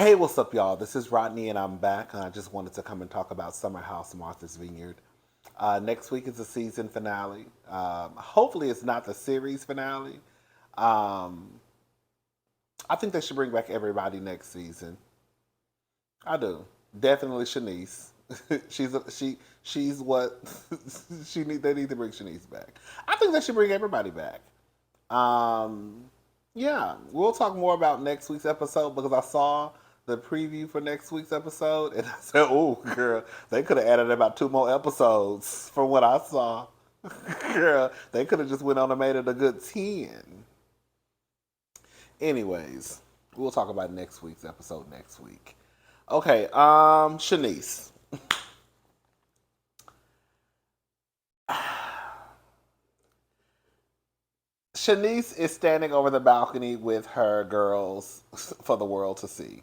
Hey, what's up, y'all? This is Rodney, and I'm back. And I just wanted to come and talk about Summer House Martha's Vineyard. Next week is the season finale. Hopefully, it's not the series finale. Um, I think they should bring back everybody next season. I do. Definitely Shanice. She's what she need. They need to bring Shanice back. I think they should bring everybody back. Um, yeah, we'll talk more about next week's episode because I saw the preview for next week's episode and I said, "Oh, girl, they could have added about two more episodes from what I saw." Girl, they could have just went on and made it a good 10. Anyways, we'll talk about next week's episode next week. Okay, Shanice. Shanice is standing over the balcony with her girls for the world to see.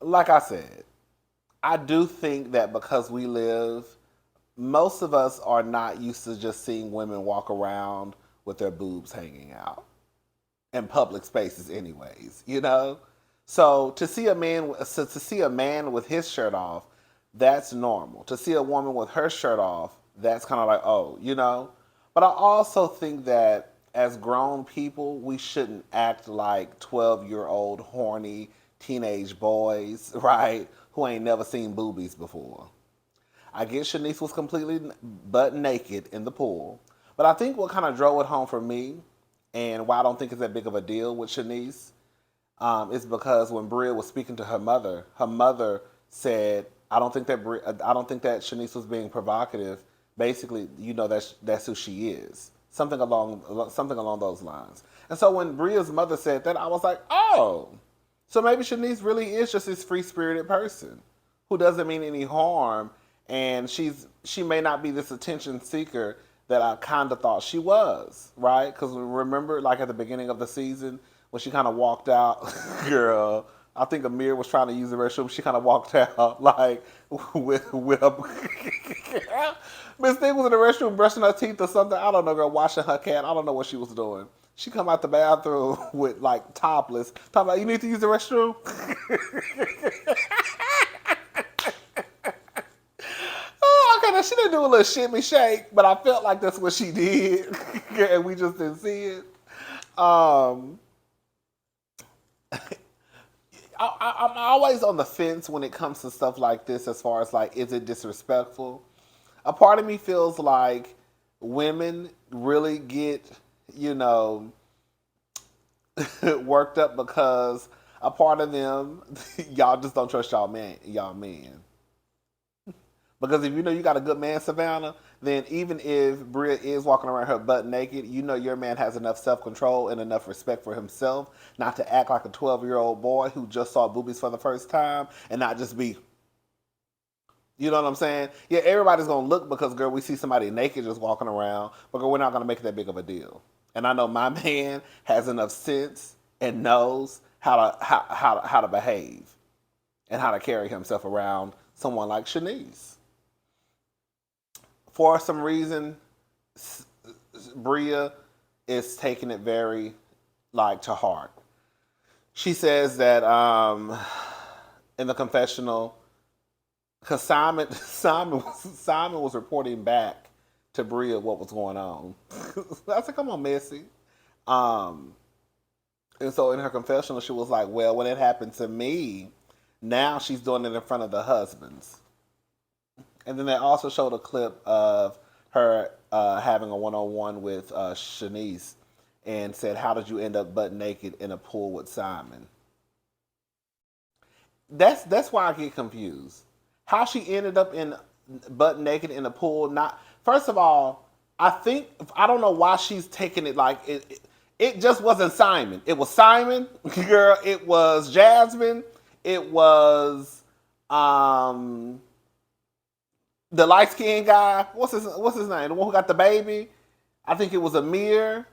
Like I said, I do think that because we live, most of us are not used to just seeing women walk around with their boobs hanging out in public spaces, anyways. So to see a man with his shirt off, that's normal. To see a woman with her shirt off, that's kind of like, oh. But I also think that as grown people, we shouldn't act like 12-year-old horny teenage boys, right? Who ain't never seen boobies before. I get Shanice was completely butt naked in the pool. But I think what kind of drove it home for me and why I don't think it's that big of a deal with Shanice is because when Bria was speaking to her mother said, I don't think that Shanice was being provocative. Basically, that's who she is. Something along those lines. And so when Bria's mother said that, I was like, oh, so maybe Shanice really is just this free spirited person who doesn't mean any harm, and she may not be this attention seeker that I kind of thought she was, right? Because remember, like at the beginning of the season when she kind of walked out, girl. I think Amir was trying to use the restroom. She kind of walked out like with a Miss Thing was in the restroom brushing her teeth or something. I don't know, girl, washing her cat. I don't know what she was doing. She come out the bathroom with like topless. Talking about, you need to use the restroom. Oh, okay, now she didn't do a little shimmy shake, but I felt like that's what she did, and we just didn't see it. Um, I'm always on the fence when it comes to stuff like this, as far as like, is it disrespectful? A part of me feels like women really get, you know, worked up because a part of them, y'all just don't trust y'all men. Because if you know you got a good man, Savannah, then even if Bria is walking around her butt naked, you know your man has enough self-control and enough respect for himself not to act like a 12-year-old boy who just saw boobies for the first time and not just be, you know what I'm saying? Yeah, everybody's going to look because, girl, we see somebody naked just walking around, but, girl, we're not going to make it that big of a deal. And I know my man has enough sense and knows how to behave and how to carry himself around someone like Shanice. For some reason, Bria is taking it very like to heart. She says that in the confessional, because Simon was reporting back to Bria what was going on. I said, "Come on, Missy." Um, and so in her confessional, she was like, "Well, when it happened to me, now she's doing it in front of the husbands." And then they also showed a clip of her having a one-on-one with Shanice and said, "How did you end up butt naked in a pool with Simon?" That's why I get confused. How she ended up in butt naked in a pool? Not first of all, I don't know why she's taking it like it. It just wasn't Simon. It was Simon, girl. It was Jasmine. It was the light skinned guy. What's his name? The one who got the baby. I think it was Amir.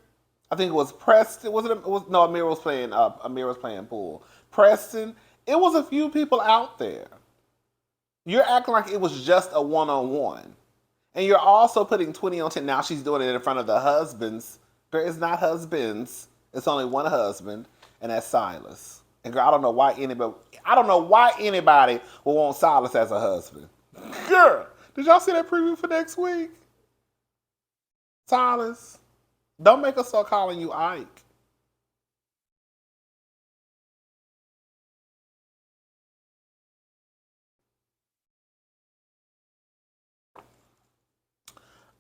I think it was Preston. Was it? No, Amir was playing pool. Preston. It was a few people out there. You're acting like it was just a one-on-one. And you're also putting 20 on 10. Now she's doing it in front of the husbands. There is not husbands. It's only one husband. and that's Silas. And girl, I don't know why anybody will want Silas as a husband. Girl, did y'all see that preview for next week? Silas, don't make us start calling you Ike.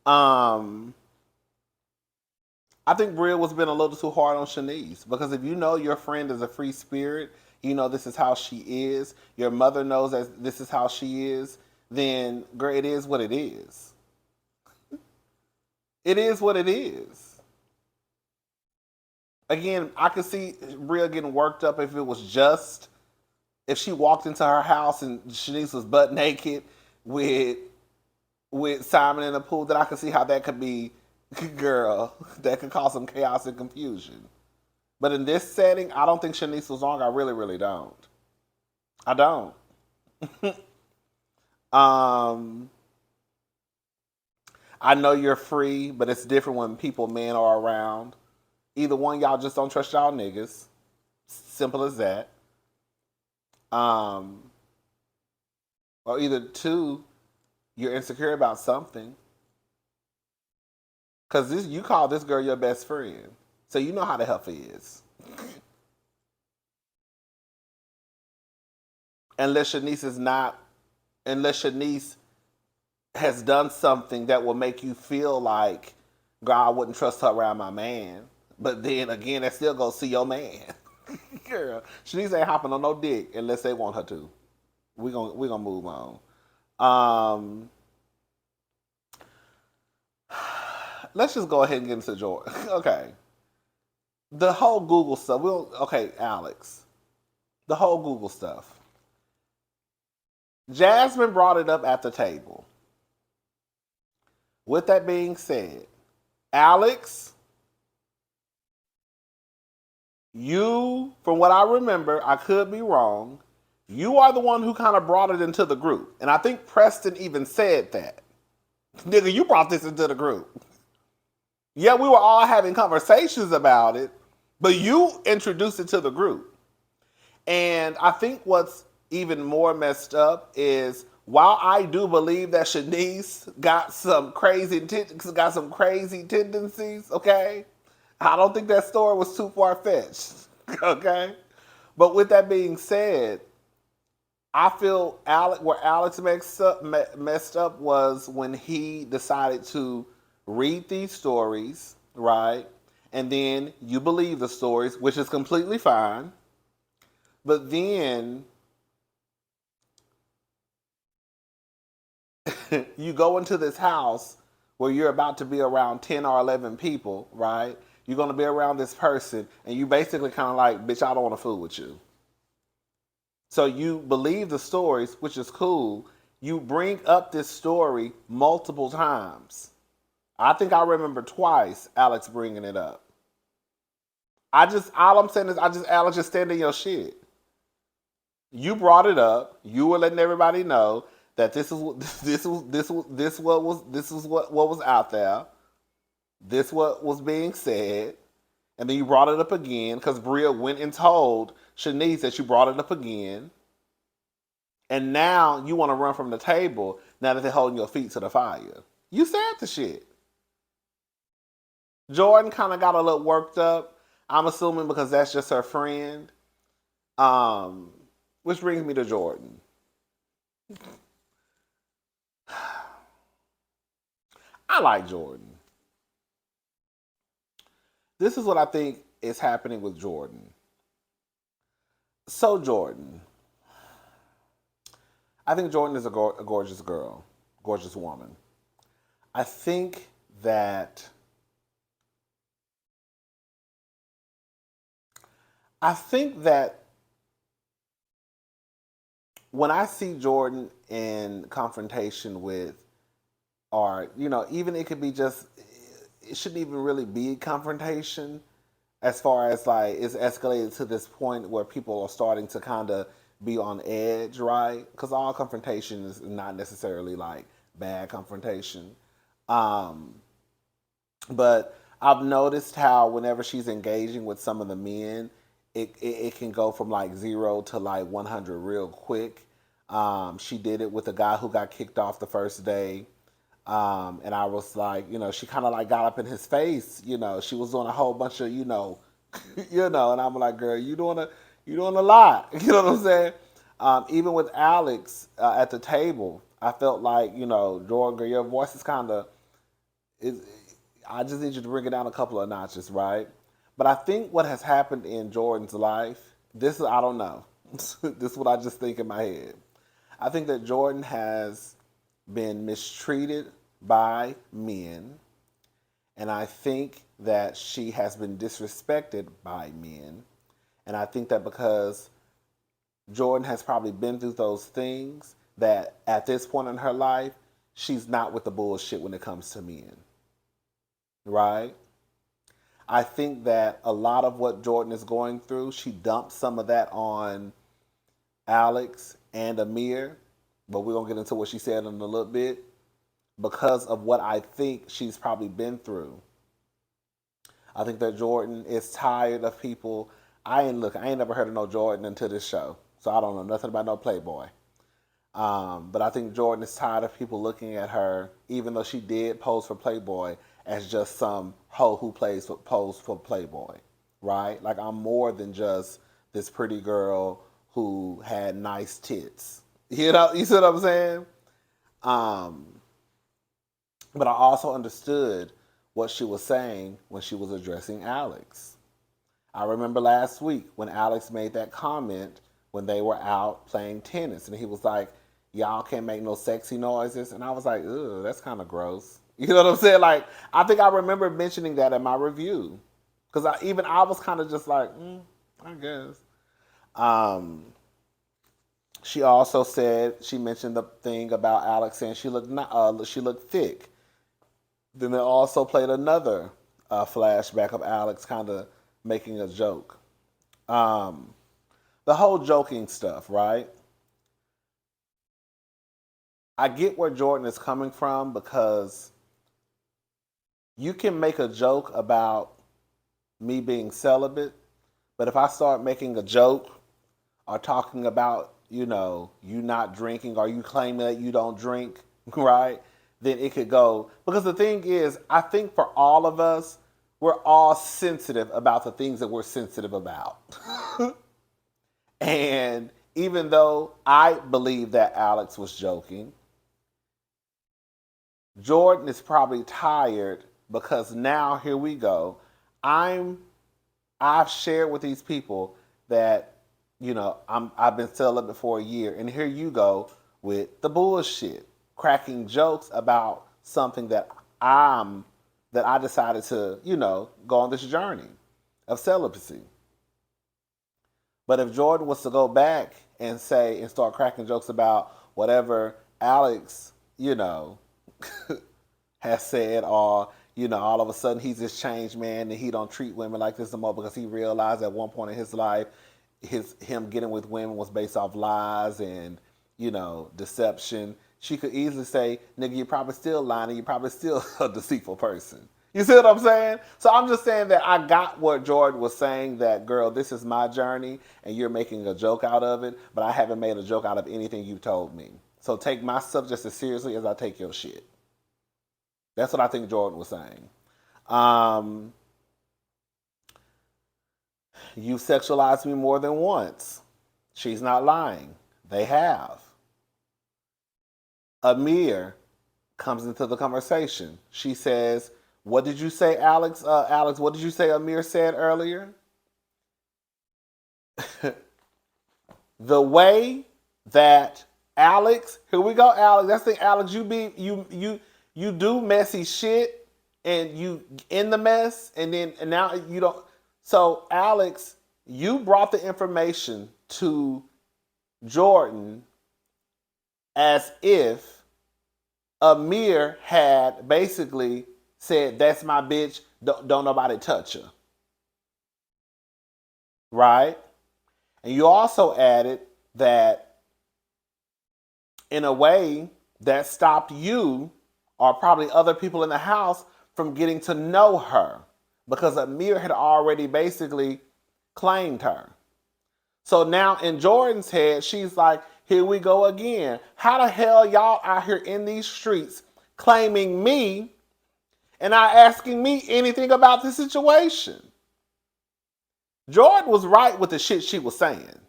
I think Bria was being a little too hard on Shanice because if you know your friend is a free spirit, you know this is how she is, your mother knows that this is how she is, then girl, it is what it is. It is what it is. Again, I could see Bria getting worked up if she walked into her house and Shanice was butt naked with Simon in the pool, then I could see how that could be, girl, that could cause some chaos and confusion. But in this setting, I don't think Shanice was wrong. I really, really don't. I don't. I know you're free, but it's different when men are around. Either one, y'all just don't trust y'all niggas. Simple as that. Or either two, you're insecure about something. Because you call this girl your best friend. So you know how the hell he is. Unless Shanice has done something that will make you feel like, girl, I wouldn't trust her around my man. But then again, that still goes see your man. Girl, Shanice ain't hopping on no dick unless they want her to. We gonna move on. Let's just go ahead and get into Jordan. Okay. The whole Google stuff. Okay, Alex. The whole Google stuff. Jasmine brought it up at the table. With that being said, Alex, you, from what I remember, I could be wrong, you are the one who kind of brought it into the group. And I think Preston even said that. Nigga, you brought this into the group. Yeah, we were all having conversations about it, but you introduced it to the group. And I think what's even more messed up is while I do believe that Shanice got some crazy tendencies, okay? I don't think that story was too far-fetched, okay? But with that being said, I feel where Alex messed up was when he decided to read these stories, right? And then you believe the stories, which is completely fine. But then you go into this house where you're about to be around 10 or 11 people, right? You're going to be around this person, and you basically kind of like, bitch, I don't want to fool with you. So you believe the stories, which is cool. You bring up this story multiple times. I think I remember twice Alex bringing it up. All I'm saying is, Alex, just stand in your shit. You brought it up. You were letting everybody know that this is what was out there. This what was being said, and then you brought it up again because Bria went and told Shanice that you brought it up again, and now you want to run from the table now that they're holding your feet to the fire. You said the shit. Jordan kind of got a little worked up. I'm assuming because that's just her friend. Which brings me to Jordan. I like Jordan. This is what I think is happening with Jordan. So Jordan. I think Jordan is a gorgeous girl. Gorgeous woman. I think that when I see Jordan in confrontation with, or, even it could be just, it shouldn't even really be confrontation as far as like it's escalated to this point where people are starting to kind of be on edge, right? Because all confrontation is not necessarily like bad confrontation. But I've noticed how whenever she's engaging with some of the men, it can go from like 0 to like 100 real quick. She did it with a guy who got kicked off the first day. And I was like, she kind of like got up in his face. She was doing a whole bunch of, and I'm like, girl, you doing a lot. You know what I'm saying? Even with Alex at the table, I felt like, Jordan, girl, your voice is kind of, I just need you to bring it down a couple of notches, right? But I think what has happened in Jordan's life, I don't know. This is what I just think in my head. I think that Jordan has been mistreated by men, and I think that she has been disrespected by men. And I think that because Jordan has probably been through those things, that at this point in her life, she's not with the bullshit when it comes to men. Right? I think that a lot of what Jordan is going through, she dumped some of that on Alex and Amir, but we're going to get into what she said in a little bit, because of what I think she's probably been through. I think that Jordan is tired of people. I ain't never heard of no Jordan until this show, so I don't know nothing about no Playboy. But I think Jordan is tired of people looking at her, even though she did pose for Playboy, as just some hoe who posed for Playboy, right? Like, I'm more than just this pretty girl who had nice tits. You see what I'm saying? But I also understood what she was saying when she was addressing Alex. I remember last week when Alex made that comment when they were out playing tennis, and he was like, y'all can't make no sexy noises. And I was like, ugh, that's kind of gross. You know what I'm saying? Like, I think I remember mentioning that in my review. Because I was kind of just like, I guess. She also she mentioned the thing about Alex saying she looked thick. Then they also played another flashback of Alex kind of making a joke. The whole joking stuff, right? I get where Jordan is coming from, because you can make a joke about me being celibate, but if I start making a joke or talking about, you not drinking, or you claim that you don't drink, right? Then it could go. Because the thing is, I think for all of us, we're all sensitive about the things that we're sensitive about. And even though I believe that Alex was joking, Jordan is probably tired, because now here we go. I've shared with these people that, I've been celibate for a year, and here you go with the bullshit, cracking jokes about something that I decided to, go on this journey of celibacy. But if Jordan was to go back and start cracking jokes about whatever Alex, has said, or all of a sudden he's this changed man and he don't treat women like this no more because he realized at one point in his life him getting with women was based off lies and deception. She could easily say, nigga, you're probably still lying and you're probably still a deceitful person. You see what I'm saying? So I'm just saying that I got what Jordan was saying, that, girl, this is my journey and you're making a joke out of it, but I haven't made a joke out of anything you told me. So take my stuff just as seriously as I take your shit. That's what I think Jordan was saying. You sexualized me more than once. She's not lying. They have. Amir comes into the conversation. She says, what did you say, Alex? Alex, what did you say Amir said earlier? The way that Alex, here we go, Alex. That's the thing, Alex, you do messy shit and you in the mess and now you don't. So Alex, you brought the information to Jordan as if Amir had basically said, that's my bitch, don't nobody touch her. Right? And you also added that in a way that stopped you or probably other people in the house from getting to know her, because Amir had already basically claimed her. So now in Jordan's head, she's like, here we go again. How the hell y'all out here in these streets claiming me and not asking me anything about the situation? Jordan was right with the shit she was saying.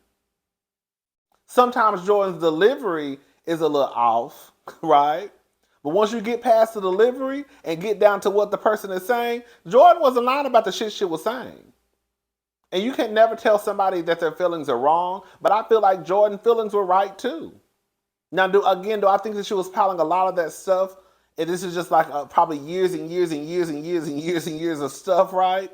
Sometimes Jordan's delivery is a little off, right? But once you get past the delivery and get down to what the person is saying, Jordan wasn't lying about the shit she was saying. And you can never tell somebody that their feelings are wrong, but I feel like Jordan's feelings were right too. Now, do I think that she was piling a lot of that stuff? And this is just like probably years and years and years and years and years and years of stuff, right?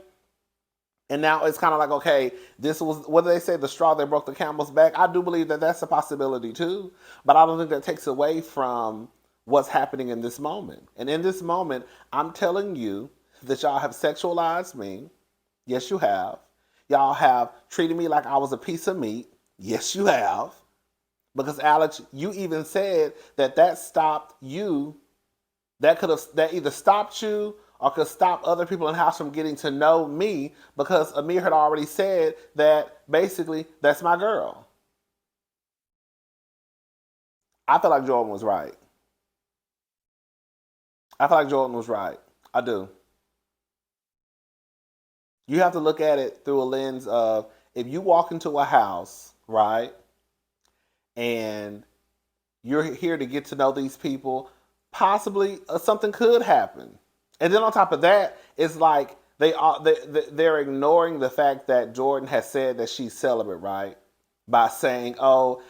And now it's kind of like, okay, this was, what do they say, the straw that broke the camel's back? I do believe that that's a possibility too, but I don't think that takes away from what's happening in this moment. And in this moment, I'm telling you that y'all have sexualized me. Yes, you have. Y'all have treated me like I was a piece of meat. Yes, you have. Because Alex, you even said that stopped you. That either stopped you or could stop other people in the house from getting to know me, because Amir had already said that basically that's my girl. I feel like Jordan was right. I feel like Jordan was right. I do. You have to look at it through a lens of, if you walk into a house, right, and you're here to get to know these people, possibly something could happen. And then on top of that, it's like they're ignoring the fact that Jordan has said that she's celibate, right? By saying, "Oh,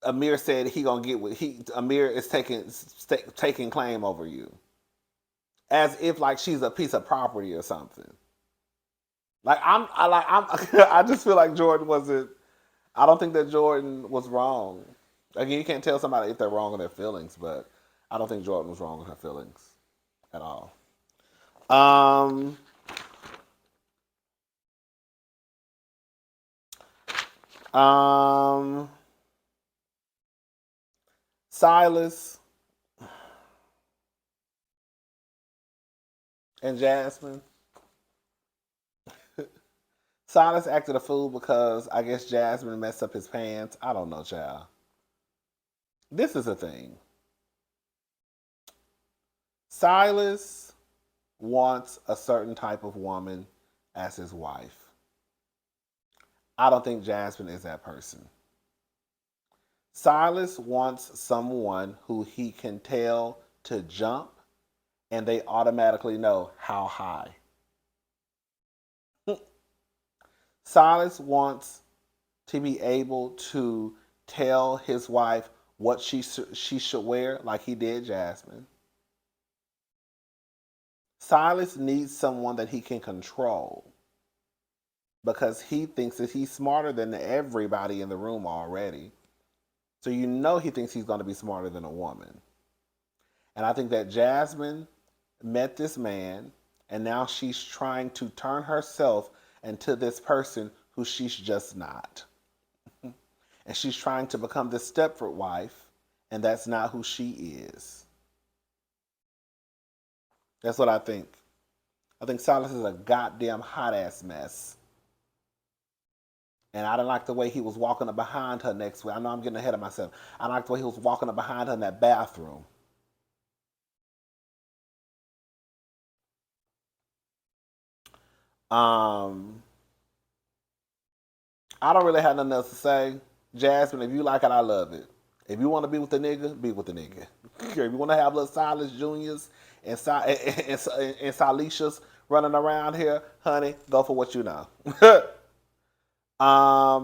Amir said he gonna get what he Amir is taking claim over you," as if like she's a piece of property or something. I just feel like Jordan wasn't. I don't think that Jordan was wrong. Again, you can't tell somebody if they're wrong in their feelings, but I don't think Jordan was wrong in her feelings at all. Um, um, Silas and Jasmine. Silas acted a fool because I guess Jasmine messed up his pants. I don't know, child. This is a thing. Silas wants a certain type of woman as his wife. I don't think Jasmine is that person. Silas wants someone who he can tell to jump and they automatically know how high. Silas wants to be able to tell his wife what she should wear, like he did Jasmine. Silas needs someone that he can control because he thinks that he's smarter than everybody in the room already. So you know he thinks he's going to be smarter than a woman. And I think that Jasmine met this man, and now she's trying to turn herself into this person who she's just not. And she's trying to become this Stepford wife, and that's not who she is. That's what I think. I think Silas is a goddamn hot ass mess. And I didn't like the way he was walking up behind her next week. I know I'm getting ahead of myself. I didn't like the way he was walking up behind her in that bathroom. Um, I don't really have nothing else to say. Jasmine, if you like it, I love it. If you want to be with the nigga, be with the nigga. If you want to have little Silas Juniors and Silicias running around here, honey, go for what you know.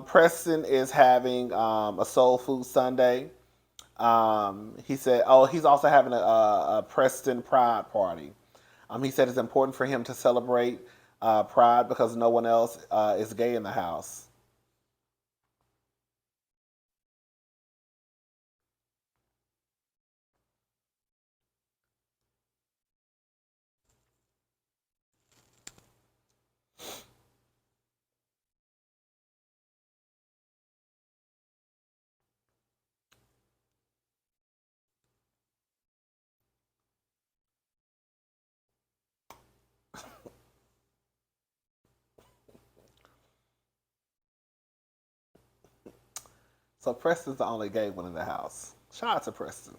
Preston is having a soul food Sunday. He said, oh, he's also having a Preston Pride party. He said it's important for him to celebrate Pride because no one else is gay in the house. So Preston's the only gay one in the house. Shout out to Preston.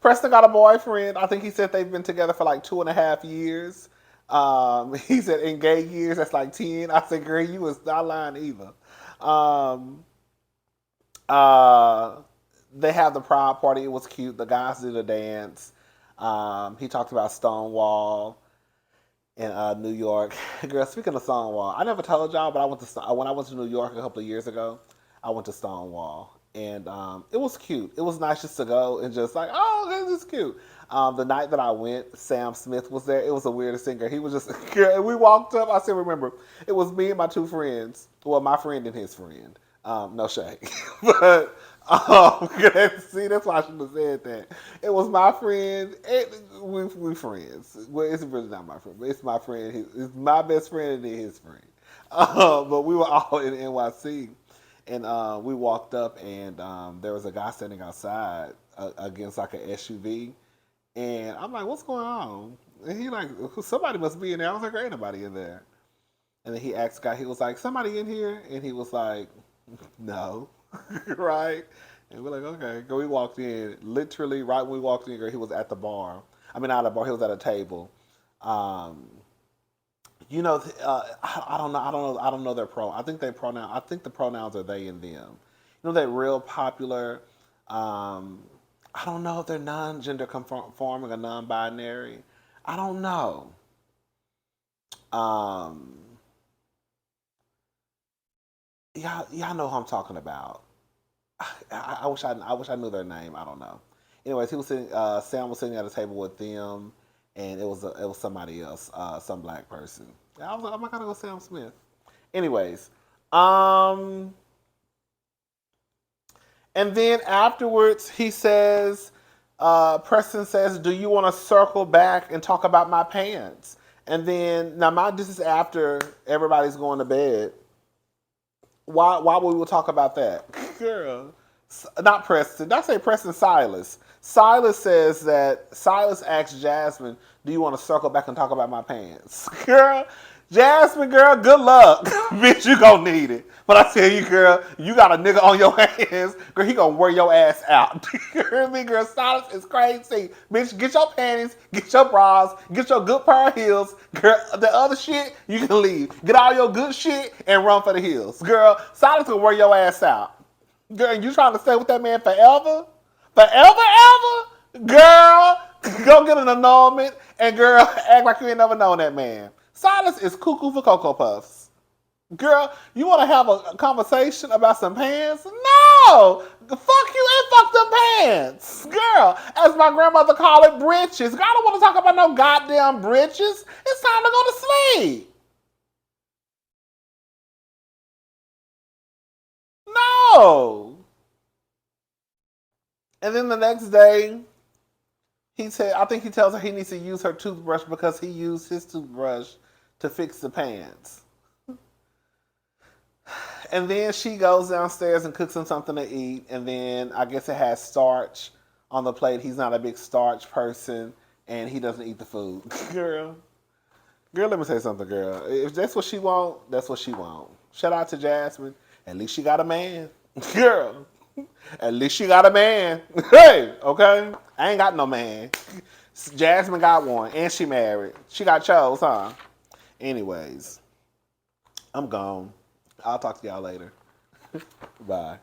Preston got a boyfriend. I think he said they've been together for like 2.5 years. He said in gay years, that's like 10. I said, girl, you was not lying either. Um, uh, they had the prom party. It was cute. The guys did a dance. He talked about Stonewall in New York. Girl, speaking of Stonewall, I never told y'all, but when I went to New York a couple of years ago, I went to Stonewall, and it was cute. It was nice just to go and just like, oh, this is cute. The night that I went, Sam Smith was there. It was the weirdest singer. He was just, girl, and we walked up. I still remember. It was me and my two friends. Well, my friend and his friend. No shade, but see, that's why I shouldn't have said that. It was my friend. We friends. Well, it's really not my friend, but it's my friend. It's my best friend and then his friend. But we were all in NYC, and we walked up, and there was a guy standing outside against like an SUV, and I'm like, "What's going on?" And he like, "Somebody must be in there." I was like, "There ain't nobody in there." And then he asked the guy. He was like, "Somebody in here?" And he was like, "No." Right? And we're like, okay. So we walked in. Literally, right when we walked in, he was at the bar. I mean, not at the bar. He was at a table. You know, I don't know. I don't know their pronoun. I think the pronouns are they and them. You know, they're real popular. I don't know if they're non-gender conforming or non-binary. I don't know. Y'all know who I'm talking about. I wish I knew their name. I don't know. Anyways, he was sitting. Sam was sitting at a table with them, and it was somebody else, some black person. And I was like, oh my god, I go Sam Smith. Anyways, and then afterwards he says, Preston says, "Do you want to circle back and talk about my pants?" And then this is after everybody's going to bed. Why would we talk about that? Girl. Not Preston. Did I say Preston? Silas. Silas asked Jasmine, "Do you want to circle back and talk about my pants?" Girl, Jasmine, girl, good luck. Bitch, you gonna need it. But I tell you, girl, you got a nigga on your hands. Girl, he gonna wear your ass out. You hear me, girl? Silas is crazy. Bitch, get your panties, get your bras, get your good pair of heels. Girl, the other shit, you can leave. Get all your good shit and run for the hills. Girl, Silas gonna wear your ass out. Girl, you trying to stay with that man forever? Forever, ever? Girl, go get an annulment and girl, act like you ain't never known that man. Silas is cuckoo for Cocoa Puffs. Girl, you want to have a conversation about some pants? No! Fuck you and fuck them pants. Girl, as my grandmother called it, britches. Girl, I don't want to talk about no goddamn britches. It's time to go to sleep. No! And then the next day, I think he tells her he needs to use her toothbrush because he used his toothbrush to fix the pants. And then she goes downstairs and cooks him something to eat. And then I guess it has starch on the plate. He's not a big starch person, and he doesn't eat the food. Girl, let me say something, girl. If that's what she want, that's what she want. Shout out to Jasmine. At least she got a man. Girl, at least she got a man. Hey, okay? I ain't got no man. Jasmine got one, and she married. She got chose, huh? Anyways, I'm gone. I'll talk to y'all later. Bye.